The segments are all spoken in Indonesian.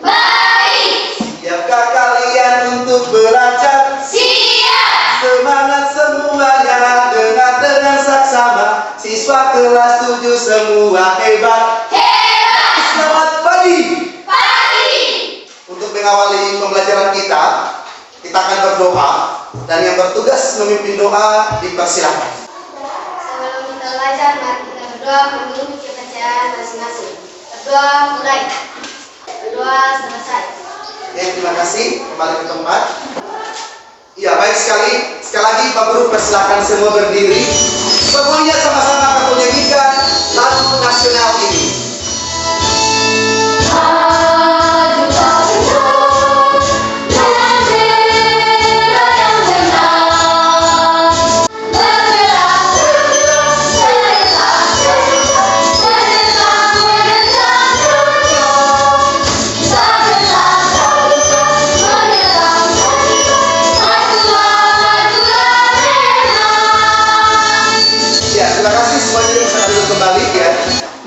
Baik. Siapkah kalian untuk belajar? Siap. Semangat semuanya, dengar dengan saksama. Siswa kelas 7 semua hebat. Hebat. Selamat pagi. Pagi. Untuk mengawali pembelajaran kita akan berdoa. Dan yang bertugas memimpin doa dipersilakan. Sebelum kita belajar, mari kita berdoa mengikuti bacaan masing-masing. Berdoa mulai. Berdoa selesai. Oke, terima kasih. Kembali ke tempat. Iya, baik sekali. Sekali lagi Pak Guru persilakan semua berdiri. Semuanya sama-sama akan menyanyikan lagu nasional ini.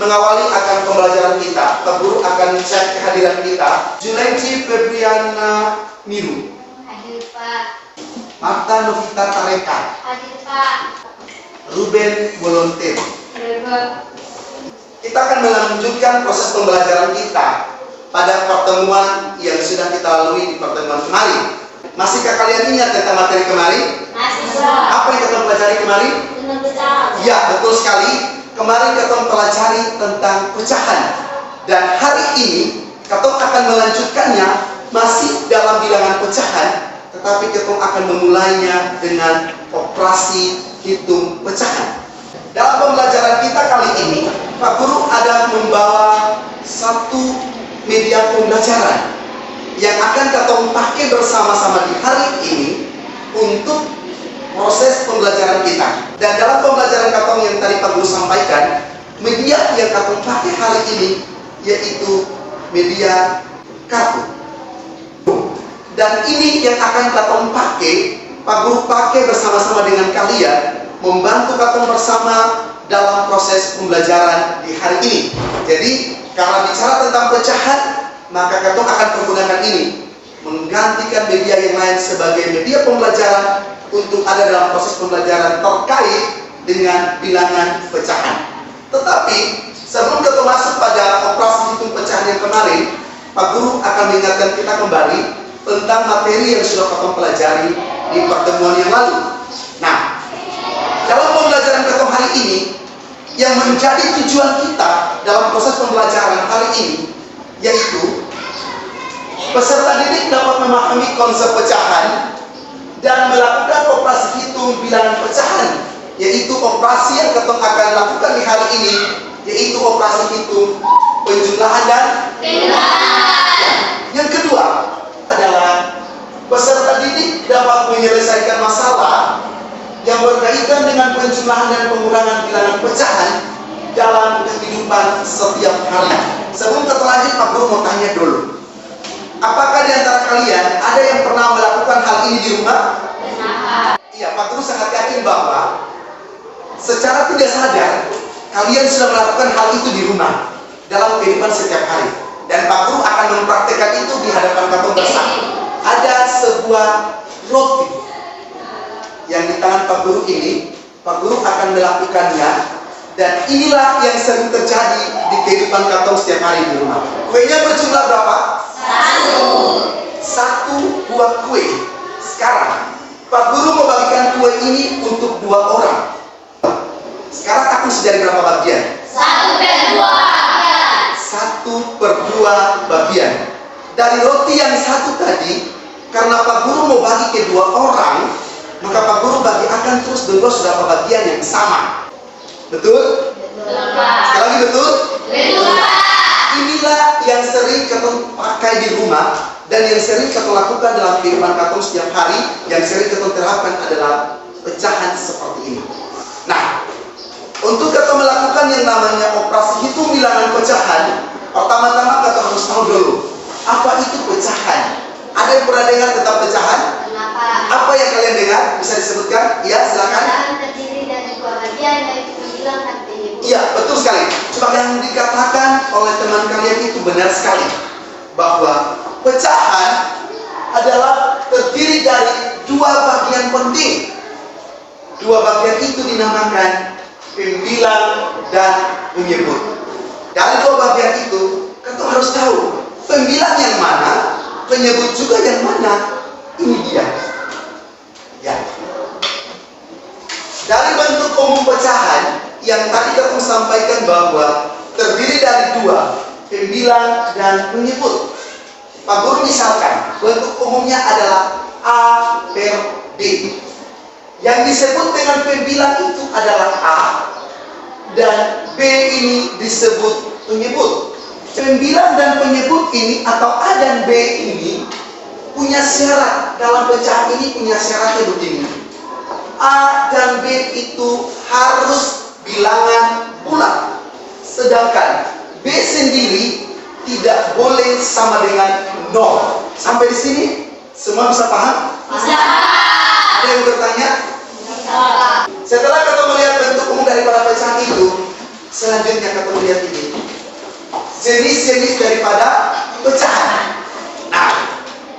Mengawali akan pembelajaran kita, Pak Guru akan cek kehadiran kita. Julaici Febriana Miru, Hadir Pak. Marta Novita Tareka, Hadir Pak. Ruben Volonte. Hadir Pak. Kita akan melanjutkan proses pembelajaran kita pada pertemuan yang sudah kita lalui di pertemuan kemarin. Masihkah kalian ingat tentang materi kemarin? Masih Pak. Apa yang kita pelajari kemarin? Dengan betul. Ya, betul sekali. Kemarin kita pelajari tentang pecahan. Dan hari ini kita akan melanjutkannya masih dalam bilangan pecahan, tetapi kita akan memulainya dengan operasi hitung pecahan. Dalam pembelajaran kita kali ini, Pak Guru ada membawa satu media pembelajaran yang akan kita pakai bersama-sama di hari ini untuk proses pembelajaran kita. Dan dalam pembelajaran katong yang tadi Pak Guru sampaikan, media yang katong pakai hari ini yaitu media kartu. Dan ini yang akan katong pakai, Pak Guru pakai bersama-sama dengan kalian, membantu katong bersama dalam proses pembelajaran di hari ini. Jadi, karena bicara tentang pecahan, maka katong akan menggunakan ini, menggantikan media yang lain sebagai media pembelajaran untuk ada dalam proses pembelajaran terkait dengan bilangan pecahan. Tetapi sebelum kita masuk pada operasi hitung pecahan yang kemarin, Pak Guru akan mengingatkan kita kembali tentang materi yang sudah kita pelajari di pertemuan yang lalu. Nah, dalam pembelajaran kita hari ini, yang menjadi tujuan kita dalam proses pembelajaran hari ini yaitu peserta didik dapat memahami konsep pecahan dan melakukan operasi hitung bilangan pecahan, yaitu operasi yang kita akan lakukan di hari ini, yaitu operasi hitung penjumlahan dan Penjumlahan. Yang kedua adalah peserta didik dapat menyelesaikan masalah yang berkaitan dengan penjumlahan dan pengurangan bilangan pecahan dalam kehidupan setiap hari. Sebelum kita lanjut, Pak Guru mau tanya dulu. Apakah di antara kalian ada yang pernah melakukan hal ini di rumah? Benar. Iya, Pak Guru sangat yakin bahwa secara tidak sadar kalian sudah melakukan hal itu di rumah dalam kehidupan setiap hari. Dan Pak Guru akan mempraktikkan itu di hadapan katong bersama. Ada sebuah roti yang di tangan Pak Guru ini, Pak Guru akan melakukannya, dan inilah yang sering terjadi di kehidupan katong setiap hari di rumah. Kuenya berjumlah berapa? Satu buah kue. Sekarang Pak Guru mau bagikan kue ini untuk 2 orang. Sekarang aku sejari berapa bagian? 1/2. 1/2 bagian. Dari roti yang satu tadi, karena Pak Guru mau bagi ke 2 orang, maka Pak Guru akan terus berbuat berapa bagian yang sama. Betul? Sekali lagi betul? Betul, Pak. Inilah yang sering katong pakai di rumah dan yang sering katong lakukan dalam kehidupan katong setiap hari, yang sering katong terapkan adalah pecahan seperti ini. Nah, untuk katong melakukan yang namanya operasi hitung bilangan pecahan, pertama-tama katong harus tahu dulu apa itu pecahan. Ada yang pernah dengar tentang pecahan? Kenapa? Apa yang kalian dengar? Bisa disebutkan? Ya, silakan. Pecahan terdiri dari 2 bagian, yaitu bilang dan penyebut. Iya, betul sekali. Cuma yang dikatakan oleh teman kalian itu benar sekali. bahwa pecahan adalah terdiri dari dua bagian penting. Dua bagian itu dinamakan pembilang dan penyebut. Dari dua bagian itu, kita harus tahu pembilang yang mana, penyebut juga yang mana. Ini dia. Ya. Dari bentuk umum pecahan yang tadi kita sampaikan bahwa terdiri dari dua, pembilang dan penyebut. Pak Guru misalkan bentuk umumnya adalah A per B. Yang disebut dengan pembilang itu adalah A dan B ini disebut penyebut. Pembilang dan penyebut ini atau A dan B ini punya syarat. Dalam pecahan ini punya syaratnya begini. A dan B itu harus bilangan bulat. Sedangkan B sendiri tidak boleh sama dengan 0. Sampai di sini semua bisa paham? Bisa. Ada yang bertanya? Bisa. Setelah kita melihat bentuk umum daripada pecahan itu, selanjutnya kita melihat ini jenis-jenis daripada pecahan. Nah,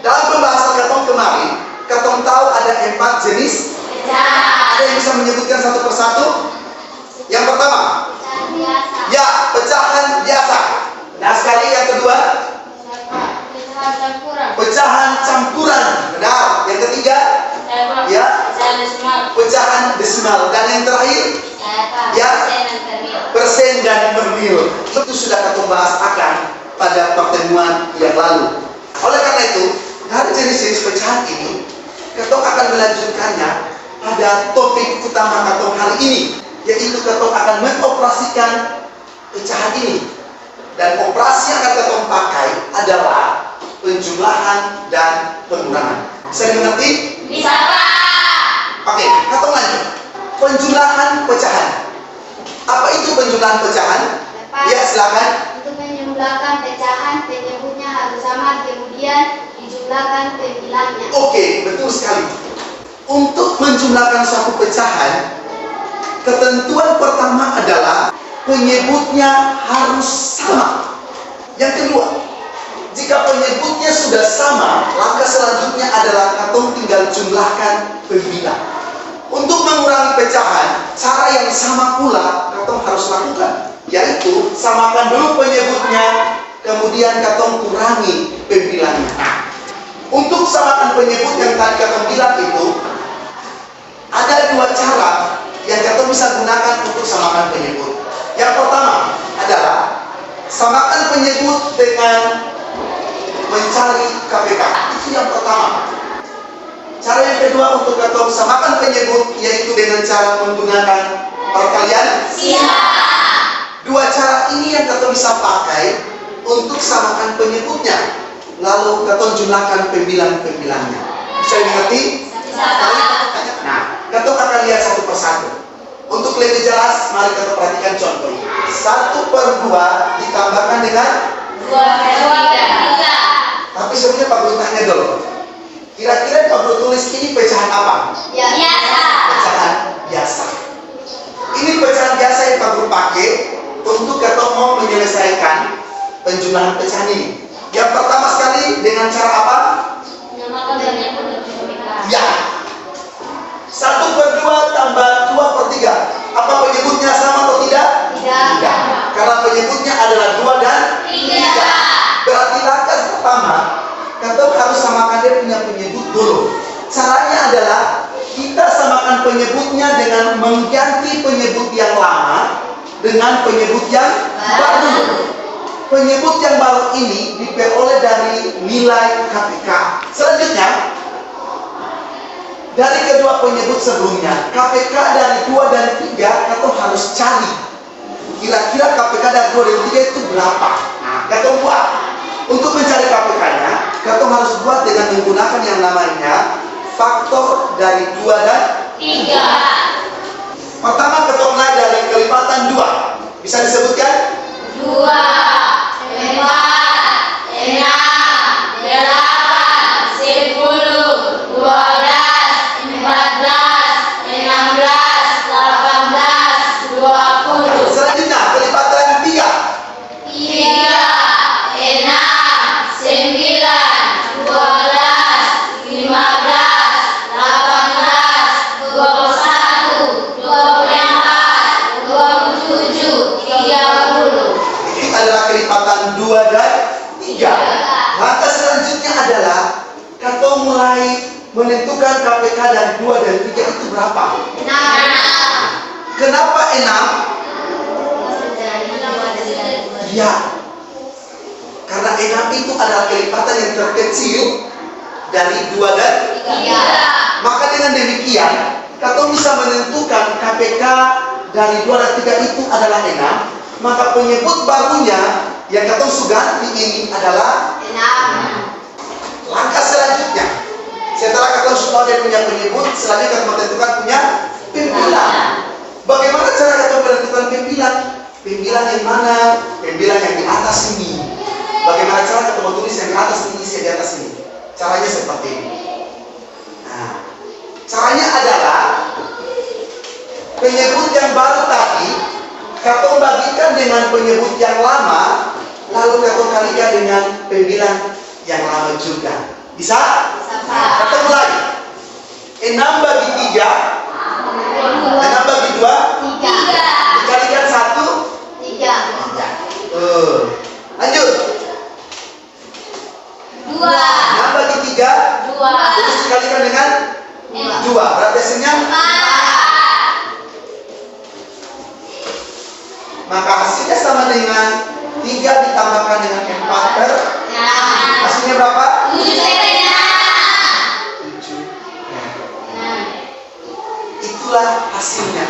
dalam pembahasan ketong kemarin, ketong tahu ada 4 jenis. Ada yang bisa menyebutkan satu persatu? Yang pertama, Pecahan biasa. ya, pecahan biasa. Nah, sekali yang kedua, Pecahan campuran. pecahan campuran. Benar. Yang ketiga, ya, Pecahan desimal. pecahan desimal. Dan yang terakhir, ya, persen dan per mil. Itu sudah kita bahas akan pada pertemuan yang lalu. Oleh karena itu, dari jenis-jenis pecahan ini, ketong akan melanjutkannya pada topik utama ketong hari ini, yaitu ketong akan mengoperasikan pecahan ini. Dan operasi yang akan ketong pakai adalah penjumlahan dan pengurangan. Bisa dimengerti? Bisa, Pak. Oke, ketong lanjut. Penjumlahan pecahan. Apa itu penjumlahan pecahan? Ya, silakan. Untuk menjumlahkan pecahan, penyebutnya harus sama, kemudian dijumlahkan pembilangnya. Oke, betul sekali. Untuk menjumlahkan suatu pecahan, ketentuan pertama adalah penyebutnya harus sama. Yang kedua, jika penyebutnya sudah sama, langkah selanjutnya adalah katong tinggal jumlahkan pembilang. Untuk mengurangi pecahan, cara yang sama pula katong harus lakukan, yaitu samakan dulu penyebutnya, kemudian katong kurangi pembilangnya. Nah, untuk samakan penyebut yang tadi katong bilang itu, ada 2 cara yang katong bisa gunakan untuk samakan penyebut. Yang pertama adalah samakan penyebut dengan mencari KPK. Itu yang pertama. Cara yang kedua untuk katong samakan penyebut yaitu dengan cara menggunakan perkalian. Siap. 2 cara ini yang katong bisa pakai untuk samakan penyebutnya. Lalu katong jumlahkan pembilang-pembilangnya. Bisa dimengerti? Bisa. Nah, katong akan lihat satu persatu. Untuk lebih jelas, mari kita perhatikan contoh. 1/2 ditambahkan dengan 2/3. Tapi sebelumnya Pak Guru tanya dulu. Kira-kira Pak Guru tulis ini pecahan apa? Biasa. Pecahan biasa. Ini pecahan biasa yang Pak Guru pakai untuk ketong mau menyelesaikan penjumlahan pecahan ini. Yang pertama sekali dengan cara apa? Menyamakan penyebut dan pembilang. Ya. 1/2 tambah 2/3. Apa penyebutnya sama atau tidak? Tidak. Karena penyebutnya adalah 2 dan 3. Berarti langkah pertama, kita harus samakan dia punya penyebut dulu. Caranya adalah kita samakan penyebutnya dengan mengganti penyebut yang lama dengan penyebut yang baru. Penyebut yang baru ini diperoleh dari nilai KPK. Selanjutnya, dari kedua penyebut sebelumnya, KPK dari 2 dan 3 kita harus cari. Kira-kira KPK dari 2 dan 3 itu berapa? Nah, kita buat. Untuk mencari KPK-nya, kita harus buat dengan menggunakan yang namanya faktor dari 2 dan 3. Pertama, kita mulai dari kelipatan 2. Bisa disebutkan? 2, 4, 6, 8, 10, 12, 14, 16, 18, 20. Selanjutnya, kelipatan 3. 3, 6, 9, menentukan KPK dari 2 dan 3 itu berapa? 6. Kenapa 6? Ya, karena 6 itu adalah kelipatan yang terkecil dari 2 dan 3. maka dengan demikian kita bisa menentukan KPK dari 2 dan 3 itu adalah 6. Maka penyebut barunya yang kita sudah ganti ini adalah 6. langkah selanjutnya. Setelah kita sudah ada punya penyebut, selanjutnya kita menentukan punya pimpinan. Bagaimana cara kita menentukan pimpinan? Pimpinan yang mana? Pimpinan yang di atas ini. Bagaimana cara kita tulis yang di atas ini, yang di atas ini? Caranya seperti ini. Nah, caranya adalah penyebut yang baru tadi kita bagikan dengan penyebut yang lama, lalu kita kalikan dengan pimpinan yang lama juga. Bisa? Kita mulai. 6 bagi 3, 6 bagi 2, 3. dikalikan 1, 3. lanjut. 2. 6 bagi 3, 2. terus dikalikan dengan 2. Berarti hasilnya? 4. Maka hasilnya sama dengan 3 ditambahkan dengan 4 per. Hasilnya berapa? 7. Itulah hasilnya.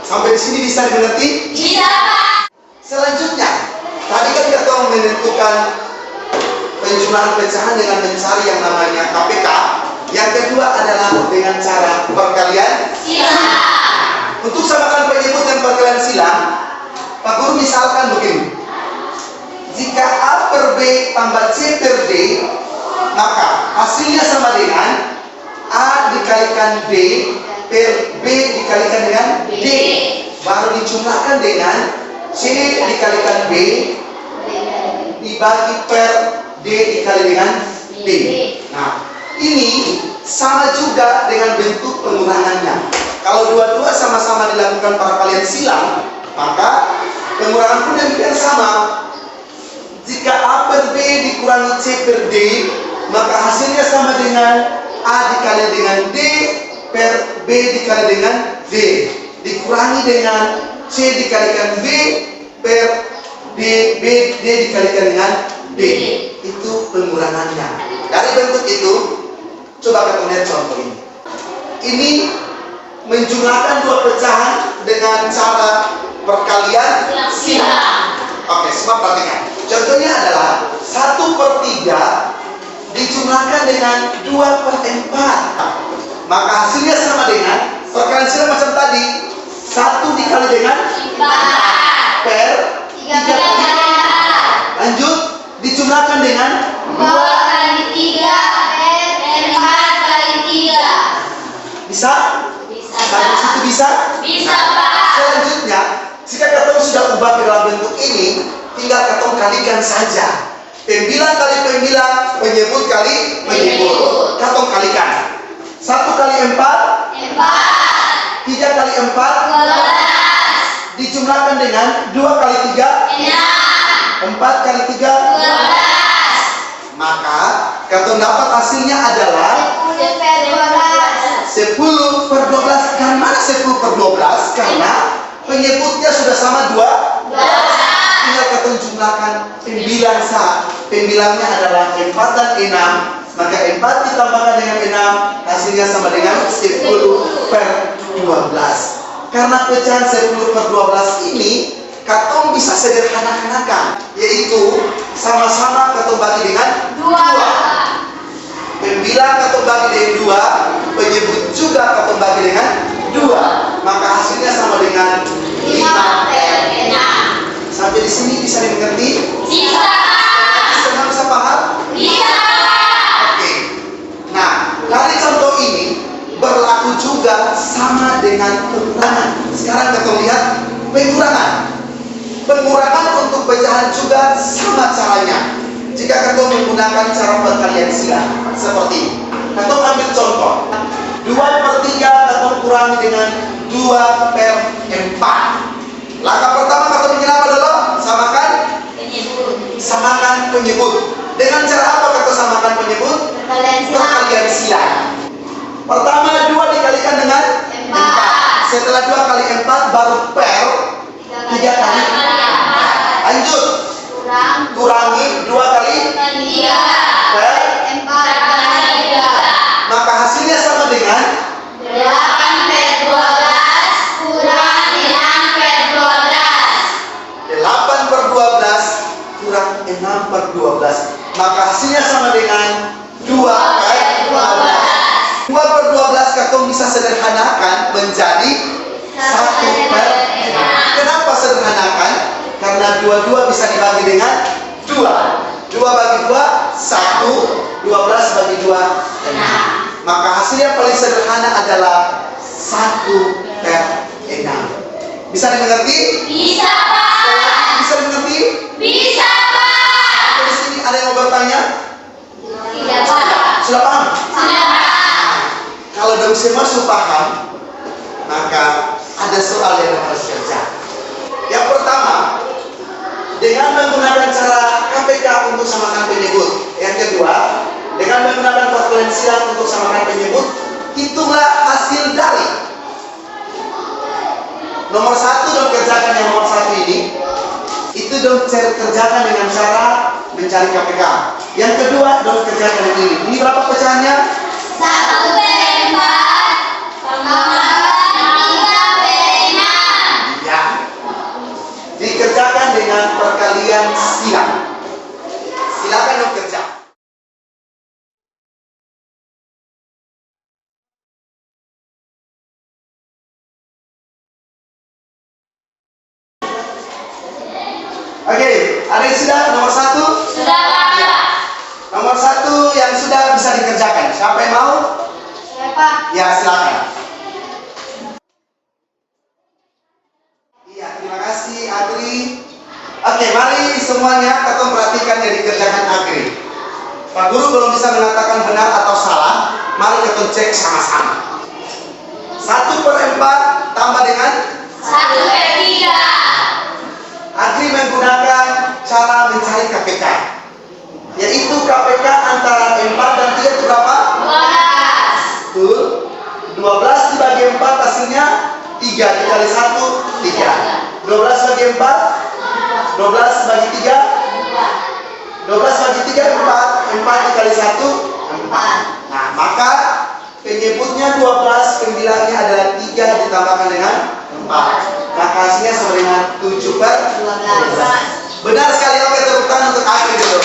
Sampai di sini bisa dimengerti? Bisa, Pak. Selanjutnya, tadi kan kita menentukan penjumlahan pecahan dengan mencari yang namanya KPK. Yang kedua adalah dengan cara perkalian silang. Untuk samakan penyebut dan perkalian silang, Pak Guru misalkan begini. Jika A per B tambah C per D, maka hasilnya sama dengan A dikalikan D per B dikalikan dengan D. Baru dijumlahkan dengan C dikalikan B dibagi per D dikali dengan D. Nah, ini sama juga dengan bentuk pengurangannya. Kalau dua-dua sama-sama dilakukan perkalian silang, maka pengurangan pun demikian sama. Jika A per B dikurangi C per D, maka hasilnya sama dengan A dikali dengan D per B dikali dengan D dikurangi dengan C dikalikan B per D dikalikan dengan D. Itu pengurangannya. Dari bentuk itu, coba kita lihat contoh ini. Ini menjumlahkan 2 pecahan dengan cara perkalian silang. Oke, semua perhatikan. Contohnya adalah 1/3 dijumlahkan dengan 2/4. Maka hasilnya sama dengan perkalian silang macam tadi. 1 dikali dengan 4 per 3. lanjut dijumlahkan dengan 2 kali 3 per 4 kali 3. bisa? Bisa, Sampai situ bisa? Bisa, Nah, Pak. selanjutnya, jika kita sudah ubah ke dalam bentuk ini, tinggal kita kalikan saja. Pembilang kali pembilang, penyebut kali penyebut. Kita kalikan. 1 kali 4, 4 3 kali 4, 12 dijumlahkan dengan 2 kali 3, 6 4 kali 3. 12 Maka kita dapat hasilnya adalah 10 per 12. Dari mana 10 per 12? Karena penyebutnya sudah sama 2. Tinggal kita jumlahkan pembilang sah. Pembilangnya adalah 4 dan 6. Maka 4 ditambahkan dengan 6, hasilnya sama dengan 10 per 12. Karena pecahan 10 per 12 ini katong bisa sederhana-hanakan, yaitu sama-sama katong bagi dengan 2. Pembilang katong bagi dengan 2, penyebut juga katong bagi dengan 2. Maka hasilnya sama dengan 5 per 6. Sampai di sini bisa dimengerti? Bisa. Senang bisa paham? Bisa. Oke. Nah, dari contoh ini berlaku juga sama dengan pengurangan. Sekarang kita lihat pengurangan. Pengurangan untuk pecahan juga sama caranya. Jika kita menggunakan cara perkalian silang seperti ini. Kita ambil contoh 2/3 kita kurangi dengan 2 per 4. Langkah pertama kita bikin apa dulu? Samakan penyebut. Dengan cara apa kita samakan penyebut? Perkalian silang. Perkalian silang. Pertama 2 dikalikan dengan 4. Setelah 2 kali 4 baru per 3 kali. Lanjut. Kurangi 2 kali per 4. maka hasilnya sama dengan 8/12 kurang 6/12. 8/12 kurang 6/12. Maka hasilnya sama dengan 2/12. 2/12 katong bisa sederhanakan menjadi 1/6. Kenapa sederhanakan? Karena 22 bisa dibagi dengan 2. 2 bagi 2, 1. 12 bagi 2, 6. Maka hasilnya paling sederhana adalah 1/6. Bisa dimengerti? Bisa, Pak. Bisa dimengerti? Bisa, Pak. Atau di sini ada yang mau bertanya? Tidak, Pak. Sudah paham? Sudah, Pak. Kalau dong semua sudah paham, maka ada soal yang harus kerja. Yang pertama, dengan menggunakan cara KPK untuk samakan penyebut. Yang kedua, dengan menggunakan perkalian silang untuk samakan penyebut. Hitunglah hasil dari nomor 1 dong, kerjakan yang nomor 1 ini. Itu dong kerjakan dengan cara mencari KPK. Yang kedua dong kerjakan yang ini. Ini berapa pecahannya? 1/4 sama 3/6. Ya. Dikerjakan dengan perkalian silang. Silakan dong kerja. Oke, ada yang sudah nomor 1? Sudah, Pak. Ya. Nomor 1 yang sudah bisa dikerjakan. Siapa yang mau? Ya, silakan. Iya, terima kasih Agri. Oke, mari semuanya kita perhatikan yang dikerjakan Agri. Pak Guru belum bisa mengatakan benar atau salah. Mari kita cek sama-sama. 1/4 tambah dengan 1/3. Agri menggunakan cara mencari KPK, yaitu KPK antara 4 dan 3 itu berapa? 12. Betul. 12 dibagi 4 hasilnya 3 dikali 1, 3. 12 bagi 4, 12 bagi 3, 12 bagi 3, 4. 4 dikali 1, 4. Nah, maka penyebutnya 12, pembilangnya adalah 3 ditambahkan dengan 4. Maka hasilnya sama dengan 7/12. Benar sekali. Oke, tepuk tangan untuk Agri dulu.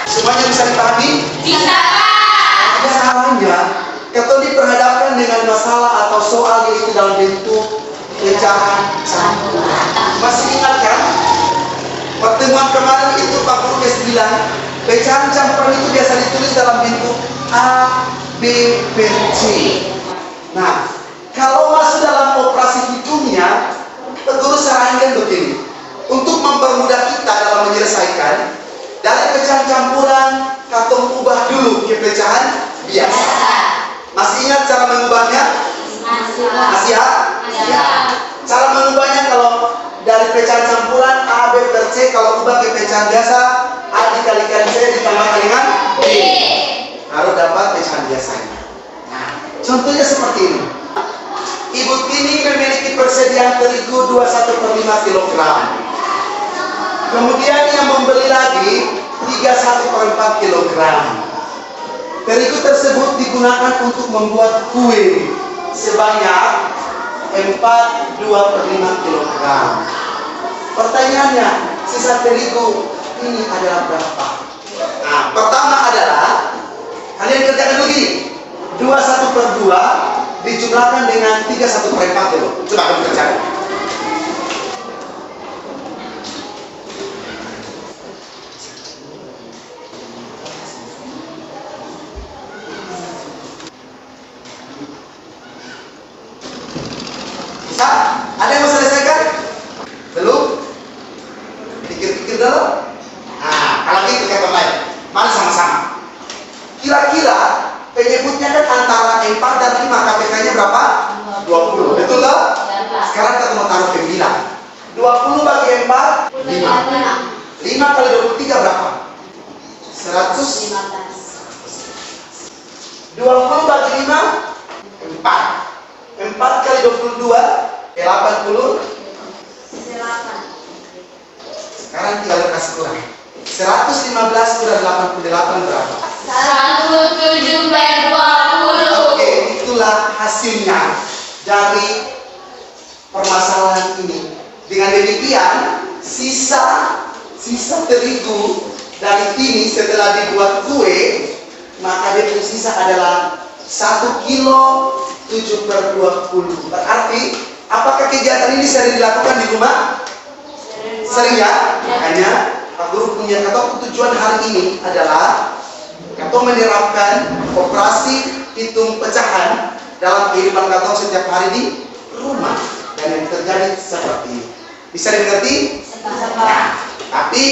Semuanya bisa dipahami? Bisa, Pak. Ada salahnya kita diperhadapkan dengan masalah atau soal yaitu dalam bentuk pecahan campuran. Masih ingat kan? Pertemuan kemarin itu Pak Guru bilang pecahan campuran itu biasa ditulis dalam bentuk A, B, B, C. Nah, kalau masuk dalam operasi hitungnya, Pak Guru sarankan begini. Untuk mempermudah kita dalam menyelesaikan, dari pecahan campuran, katong ubah dulu ke pecahan biasa. Masih ingat cara mengubahnya? Masih ya? Ya. Cara mengubahnya kalau dari pecahan campuran A, B, per C, kalau ubah ke pecahan biasa, A dikalikan C ditambahkan dengan B. Harus dapat pecahan biasanya. Nah, contohnya seperti ini. Ibu Tini memiliki persediaan terigu 21/5 kg. Kemudian yang membeli lagi 31/4 kg. Terigu tersebut digunakan untuk membuat kue sebanyak 42/5 kg. Pertanyaannya, sisa terigu ini adalah berapa? Nah, pertama adalah kalian kerjakan begini. 21/2 dijumlahkan dengan 31/4 kilo. Coba kamu kerjakan. Bisa? Ada yang mau selesaikan? Belum? Pikir-pikir dulu. Nah, kalau gitu kata lain. Mari sama-sama. Kira-kira penyebutnya kan antara 4 dan 5, KPK-nya berapa? 20. Betul tak? Sekarang kita mau taruh pembilang. 20 bagi 4, 5. 5 kali 23 berapa? 100. 20 bagi 5, 4. 4 kali 22, 80. 8. Sekarang tinggal kasih kurang. 115 kurang 88 berapa? 17/20. Oke, itulah hasilnya dari permasalahan ini. Dengan demikian, sisa terigu dari ini setelah dibuat kue, maka dia punya sisa adalah 1 kilo 7/20. Berarti, apakah kegiatan ini sering dilakukan di rumah? Sering ya? Makanya Pak Guru punya tujuan hari ini adalah katong menerapkan operasi hitung pecahan dalam kehidupan katong setiap hari di rumah, dan yang terjadi seperti ini. Bisa dimengerti? Tapi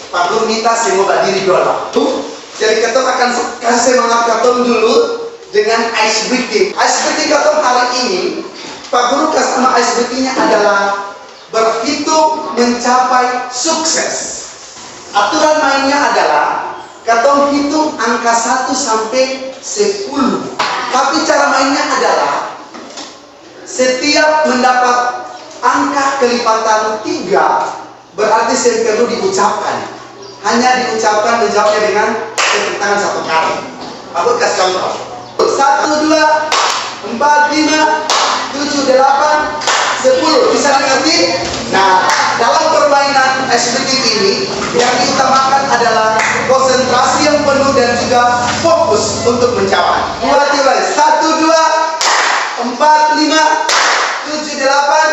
Pak Guru minta semua berdiri dulu. Jadi katong akan kasih semangat katong dulu dengan ice breaking. Ice breaking katong hari ini, Pak Guru kasih nama ice breakingnya adalah berhitung mencapai sukses. Aturan mainnya adalah katong hitung angka 1 sampai 10. Tapi cara mainnya adalah setiap mendapat angka kelipatan 3, berarti yang perlu diucapkan. Hanya diucapkan menjawabnya dengan tepuk tangan 1 kali. Aku kasih contoh. 1, 2, 4, 5, 7, 8, 10. Bisa dimengerti? Nah, dalam permainan ice breaking ini yang diutamakan adalah konsentrasi yang penuh dan juga fokus untuk menjawab. 1, 2, 4, 5, 7, 8,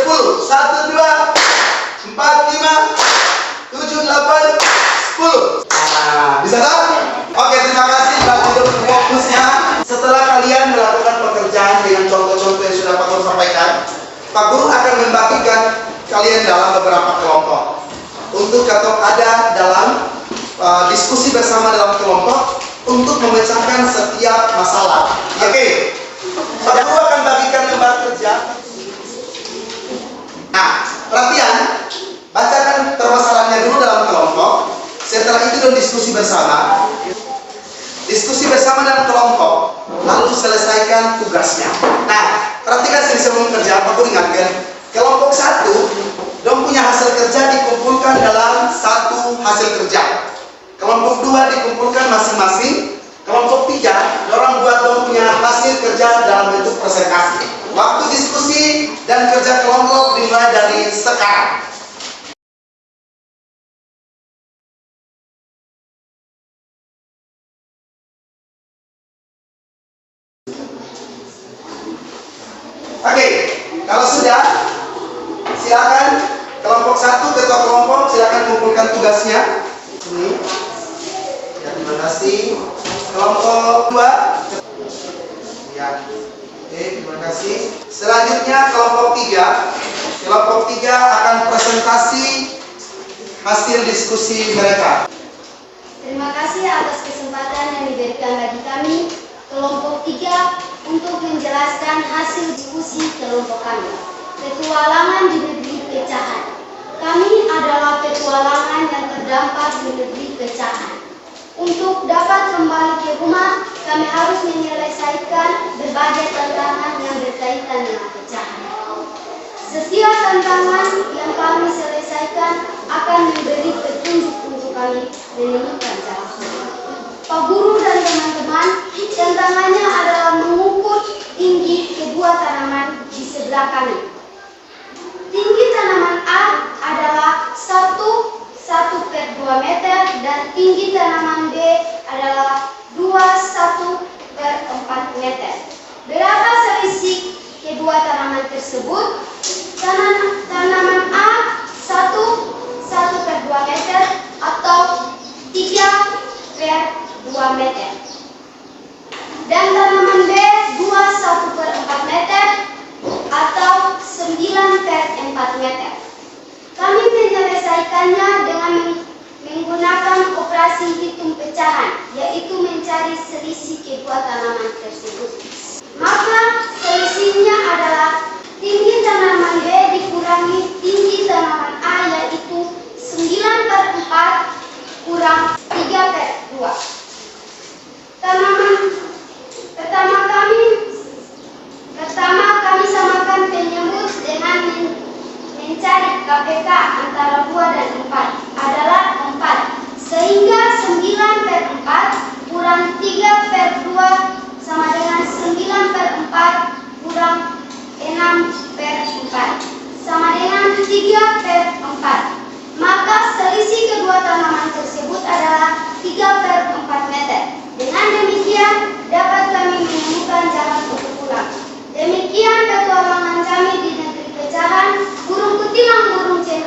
10. 1, 2, 4, 5, 7, 8, 10. Nah, bisa tak? Oke, terima kasih Pak untuk fokusnya. Setelah kalian melakukan pekerjaan dengan contoh-contoh yang sudah Pak Guru sampaikan, Pak Guru akan membagikan kalian dalam beberapa kelompok untuk katong ada dalam diskusi bersama dalam kelompok untuk memecahkan setiap masalah. Oke, Pak Guru akan bagikan lembar kerja. Nah, perhatian, bacakan permasalahannya dulu dalam kelompok. Setelah itu dan diskusi bersama. Diskusi bersama dalam kelompok, lalu selesaikan tugasnya. Nah, perhatikan sebelum kerja, Pak Guru ingatkan, kelompok 1, dong punya hasil kerja dikumpulkan dalam 1 hasil kerja. Kelompok 2 dikumpulkan masing-masing. Kelompok 3, dorang buat dong punya hasil kerja dalam bentuk presentasi. Waktu diskusi dan kerja kelompok dimulai dari sekarang. Oke, kalau sudah, silakan kelompok 1, ketua kelompok silakan kumpulkan tugasnya. Ini. Ya, terima kasih. Kelompok 2. Ya. Oke, terima kasih. Selanjutnya kelompok 3. Kelompok 3 akan presentasi hasil diskusi mereka. Terima kasih atas kesempatan yang diberikan bagi kami kelompok 3 untuk menjelaskan hasil diskusi kelompok kami. Petualangan di negeri pecahan. Kami adalah petualangan yang terdampar di negeri pecahan. Untuk dapat kembali ke rumah, kami harus menyelesaikan berbagai tantangan yang berkaitan dengan pecahan. Setiap tantangan yang kami selesaikan akan memberi petunjuk untuk kami menemukan jawaban. Pak Guru dan teman-teman, tantangannya adalah mengukur tinggi kedua tanaman di sebelah kami. Tinggi tanaman A adalah 1/2 meter dan tinggi tanaman B adalah 2/4 meter. Berapa selisih kedua tanaman tersebut? Tanaman A 1/2 meter atau 3/2 meter. Dan tanaman B 2/4 meter atau 9/4 meter. Kami menyelesaikannya dengan menggunakan operasi hitung pecahan, yaitu mencari selisih kedua tanaman tersebut. Maka selisihnya adalah tinggi tanaman B dikurangi tinggi tanaman A, yaitu 9/4 kurang 3/2.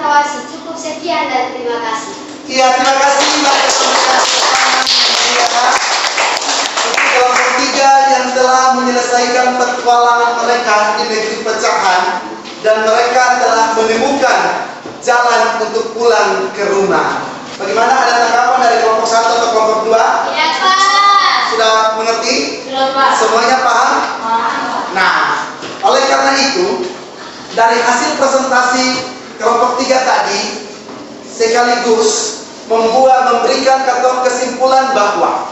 Tawasi. Cukup sekian dan terima kasih. Iya, terima kasih Mbak untuk kelompok 3 yang telah menyelesaikan petualangan mereka di negeri pecahan dan mereka telah menemukan jalan untuk pulang ke rumah. Bagaimana, ada tanggapan dari kelompok 1 atau kelompok 2? Ya, Pak. Sudah mengerti? Sudah, Pak. Semuanya paham? Nah, oleh karena itu, dari hasil presentasi kelompok 3 tadi sekaligus memberikan kesimpulan bahwa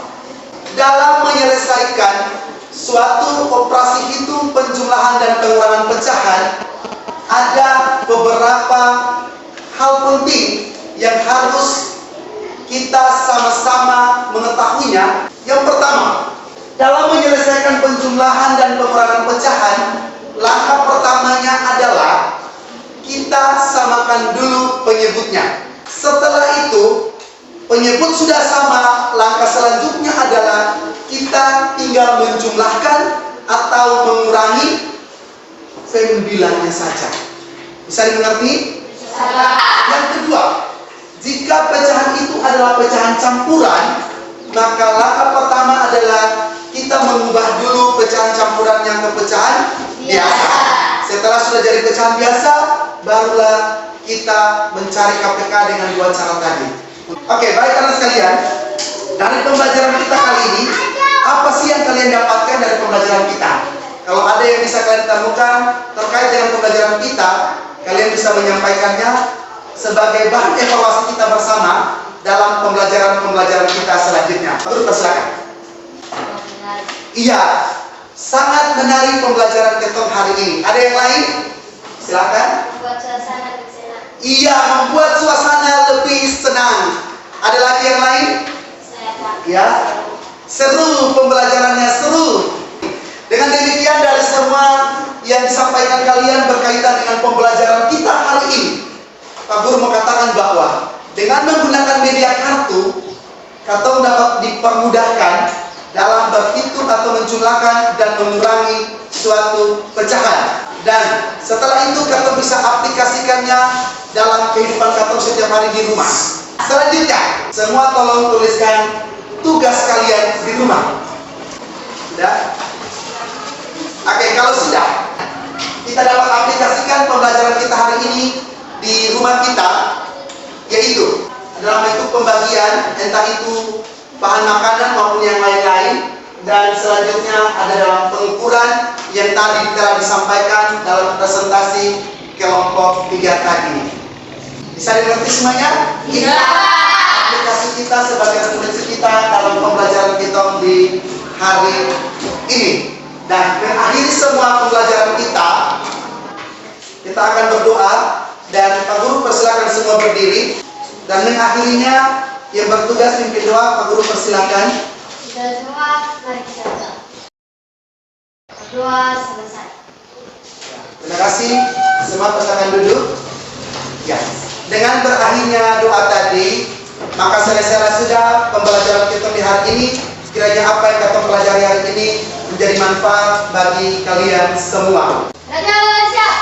dalam menyelesaikan suatu operasi hitung penjumlahan dan pengurangan pecahan ada beberapa hal penting yang harus kita sama-sama mengetahuinya. Yang pertama, dalam menyelesaikan penjumlahan dan pengurangan pecahan, langkah pertamanya adalah kita samakan dulu penyebutnya. Setelah itu, penyebut sudah sama, langkah selanjutnya adalah kita tinggal menjumlahkan atau mengurangi sembilannya saja. Bisa dimengerti? Yang kedua, jika pecahan itu adalah pecahan campuran, maka langkah pertama adalah kita mengubah dulu pecahan campurannya ke pecahan biasa. Setelah sudah jadi pecahan biasa, barulah kita mencari KPK dengan 2 cara tadi. Oke, baik anak sekalian, dari pembelajaran kita kali ini, apa sih yang kalian dapatkan dari pembelajaran kita? Kalau ada yang bisa kalian temukan terkait dengan pembelajaran kita, kalian bisa menyampaikannya sebagai bahan evaluasi kita bersama dalam pembelajaran kita selanjutnya. Terus persilakan. Iya, sangat menarik pembelajaran kita hari ini. Ada yang lain? Silakan. Membuat suasana lebih senang. Iya, membuat suasana lebih senang. Ada lagi yang lain? Saya Pak. Ya, seru pembelajarannya, seru. Dengan demikian dari semua yang disampaikan kalian berkaitan dengan pembelajaran kita hari ini, Pak Guru mengatakan bahwa dengan menggunakan media kartu, katong dapat dipermudahkan dalam berhitung atau menjumlahkan dan mengurangi suatu pecahan. Dan setelah itu katong bisa aplikasikannya dalam kehidupan katong setiap hari di rumah. Selanjutnya, semua tolong tuliskan tugas kalian di rumah. Sudah? Oke, kalau sudah, kita dapat aplikasikan pembelajaran kita hari ini di rumah kita, yaitu dalam bentuk pembagian, entah itu bahan makanan maupun yang lain-lain, dan selanjutnya ada dalam pengukuran yang tadi telah disampaikan dalam presentasi kelompok 3 tadi. Bisa dimengerti semuanya? Iya. Aplikasi kita sebagai referensi kita dalam pembelajaran kita di hari ini. Dan mengakhiri semua pembelajaran kita akan berdoa dan Pak Guru persilakan semua berdiri. Dan mengakhirinya yang bertugas pimpin doa, Pak Guru persilakan. Kita semua mari kita doa. Doa selesai. Terima kasih. Semua persilakan duduk. Ya. Dengan berakhirnya doa tadi, maka selesai sudah pembelajaran kita di hari ini. Kiranya apa yang kita pelajari hari ini menjadi manfaat bagi kalian semua. Raja Malaysia.